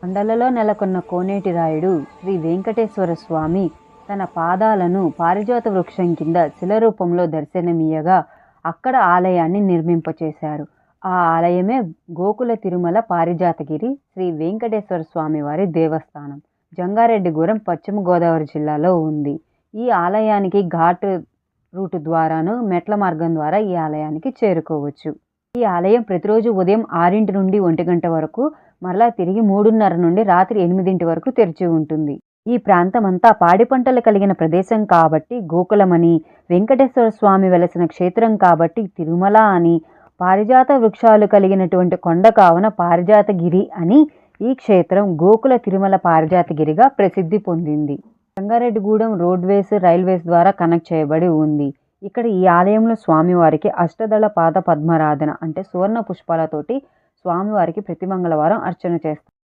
కొండలలో నెలకొన్న కోనేటి రాయుడు శ్రీ వెంకటేశ్వర స్వామి తన పాదాలను పారిజాత వృక్షం కింద శిలరూపంలో దర్శనమియ్యగా అక్కడ ఆలయాన్ని నిర్మింపచేశారు. ఆ ఆలయమే గోకుల తిరుమల పారిజాతగిరి శ్రీ వెంకటేశ్వర స్వామి వారి దేవస్థానం. జంగారెడ్డిగూడెం పశ్చిమ గోదావరి జిల్లాలో ఉంది. ఈ ఆలయానికి ఘాట్ రూటు ద్వారాను మెట్ల మార్గం ద్వారా ఈ ఆలయానికి చేరుకోవచ్చు. ఈ ఆలయం ప్రతిరోజు ఉదయం 6 నుండి 1 గంట వరకు, మరలా తిరిగి 3:30 నుండి రాత్రి 8 వరకు తెరిచి ఉంటుంది. ఈ ప్రాంతం అంతా పాడి పంటలు కలిగిన ప్రదేశం కాబట్టి గోకులమని, వెంకటేశ్వర స్వామి వెలసిన క్షేత్రం కాబట్టి తిరుమల అని, పారిజాత వృక్షాలు కలిగినటువంటి కొండ కావున పారిజాతగిరి అని ఈ క్షేత్రం గోకుల తిరుమల పారిజాతగిరిగా ప్రసిద్ధి పొందింది. జంగారెడ్డిగూడెం రోడ్వేస్, రైల్వేస్ ద్వారా కనెక్ట్ చేయబడి ఉంది. ఇక్కడ ఈ ఆలయంలో స్వామివారికి అష్టదళ పాద పద్మారాధన అంటే సువర్ణ పుష్పాలతోటి స్వామివారికి ప్రతి మంగళవారం అర్చన చేస్తారు.